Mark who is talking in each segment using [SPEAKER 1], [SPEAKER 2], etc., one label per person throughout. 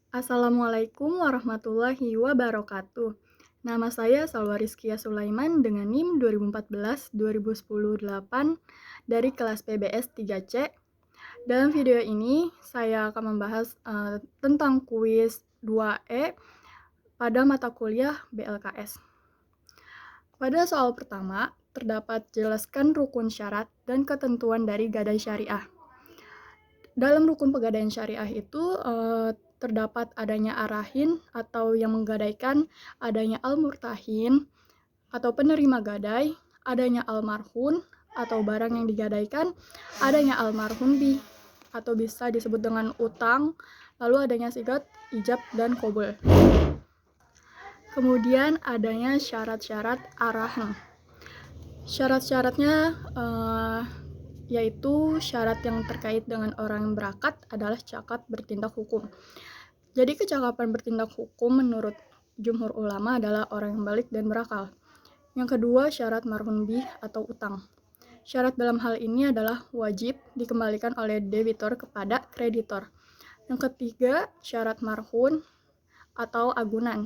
[SPEAKER 1] Assalamualaikum warahmatullahi wabarakatuh. Nama saya Salwa Rizkia Sulaiman dengan NIM 2014-2010-8 dari kelas PBS 3C. Dalam video ini, saya akan membahas tentang kuis 2E pada mata kuliah BLKS. Pada soal pertama, terdapat jelaskan rukun syarat dan ketentuan dari gadai syariah. Dalam rukun pegadaian syariah itu terdapat adanya arahin atau yang menggadaikan, adanya al-murtahin atau penerima gadai, adanya almarhun atau barang yang digadaikan, adanya almarhun bih atau bisa disebut dengan utang, lalu adanya sigat, ijab, dan qabul. Kemudian adanya syarat-syarat arahan. Syarat-syaratnya yaitu syarat yang terkait dengan orang yang berakat adalah cakap bertindak hukum. Jadi kecakapan bertindak hukum menurut jumhur ulama adalah orang yang balik dan berakal. Yang kedua, syarat marhun bih atau utang. Syarat dalam hal ini adalah wajib dikembalikan oleh debitor kepada kreditor. Yang ketiga, syarat marhun atau agunan.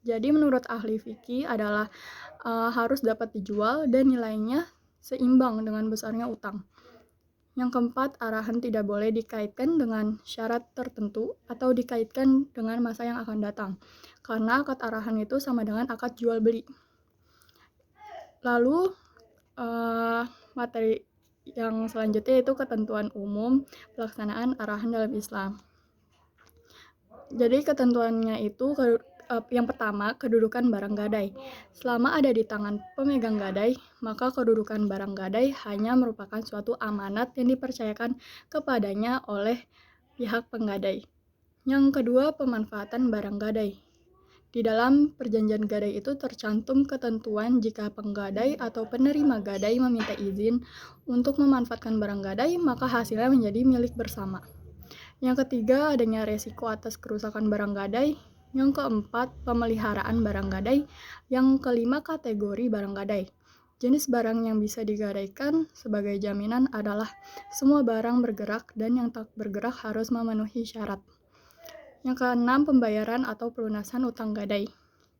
[SPEAKER 1] Jadi menurut ahli fikih adalah harus dapat dijual dan nilainya seimbang dengan besarnya utang. Yang keempat, arahan tidak boleh dikaitkan dengan syarat tertentu atau dikaitkan dengan masa yang akan datang, karena akad arahan itu sama dengan akad jual beli. Lalu materi yang selanjutnya itu ketentuan umum pelaksanaan arahan dalam Islam. Jadi ketentuannya itu yang pertama, kedudukan barang gadai. Selama ada di tangan pemegang gadai, maka kedudukan barang gadai hanya merupakan suatu amanat yang dipercayakan kepadanya oleh pihak penggadai. Yang kedua, pemanfaatan barang gadai. Di dalam perjanjian gadai itu tercantum ketentuan jika penggadai atau penerima gadai meminta izin untuk memanfaatkan barang gadai, maka hasilnya menjadi milik bersama. Yang ketiga, adanya resiko atas kerusakan barang gadai. Yang keempat, pemeliharaan barang gadai. Yang kelima, kategori barang gadai. Jenis barang yang bisa digadaikan sebagai jaminan adalah semua barang bergerak dan yang tak bergerak harus memenuhi syarat. Yang keenam, pembayaran atau pelunasan utang gadai.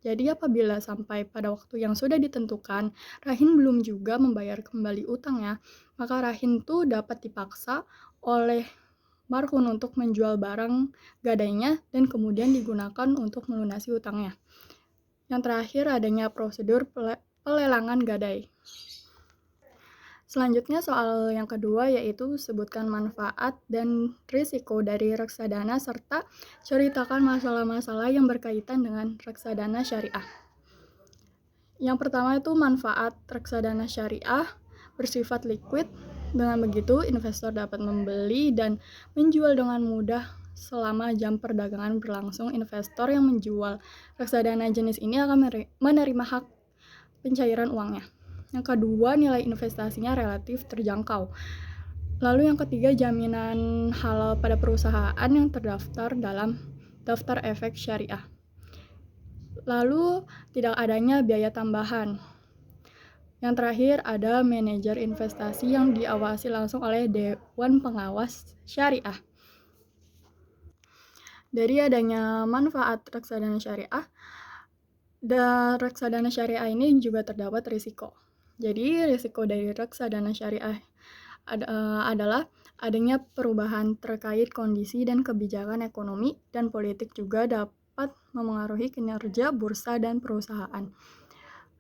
[SPEAKER 1] Jadi apabila sampai pada waktu yang sudah ditentukan, rahin belum juga membayar kembali utangnya, maka rahin itu dapat dipaksa oleh marhun untuk menjual barang gadainya dan kemudian digunakan untuk melunasi utangnya. Yang terakhir, adanya prosedur pelelangan gadai. Selanjutnya soal yang kedua yaitu sebutkan manfaat dan risiko dari reksadana serta ceritakan masalah-masalah yang berkaitan dengan reksadana syariah. Yang pertama itu manfaat reksadana syariah bersifat liquid. Dengan begitu, investor dapat membeli dan menjual dengan mudah selama jam perdagangan berlangsung. Investor yang menjual reksadana jenis ini akan menerima hak pencairan uangnya. Yang kedua, nilai investasinya relatif terjangkau. Lalu yang ketiga, jaminan halal pada perusahaan yang terdaftar dalam daftar efek syariah. Lalu tidak adanya biaya tambahan. Yang terakhir, ada manajer investasi yang diawasi langsung oleh Dewan Pengawas Syariah. Dari adanya manfaat reksadana syariah, dan reksadana syariah ini juga terdapat risiko. Jadi risiko dari reksadana syariah adalah adanya perubahan terkait kondisi dan kebijakan ekonomi dan politik juga dapat memengaruhi kinerja bursa dan perusahaan.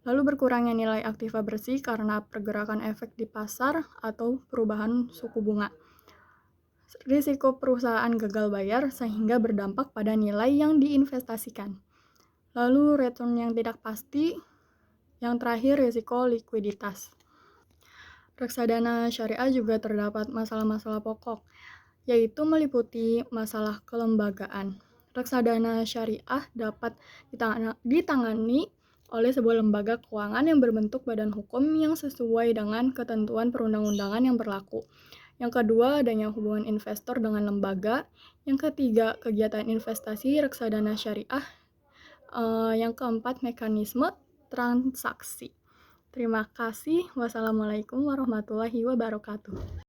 [SPEAKER 1] Lalu berkurangnya nilai aktiva bersih karena pergerakan efek di pasar atau perubahan suku bunga. Risiko perusahaan gagal bayar sehingga berdampak pada nilai yang diinvestasikan. Lalu return yang tidak pasti. Yang terakhir, risiko likuiditas. Reksadana syariah juga terdapat masalah-masalah pokok, yaitu meliputi masalah kelembagaan. Reksadana syariah dapat ditangani oleh sebuah lembaga keuangan yang berbentuk badan hukum yang sesuai dengan ketentuan perundang-undangan yang berlaku. Yang kedua, adanya hubungan investor dengan lembaga. Yang ketiga, kegiatan investasi reksadana syariah. Yang keempat, mekanisme transaksi. Terima kasih. Wassalamualaikum warahmatullahi wabarakatuh.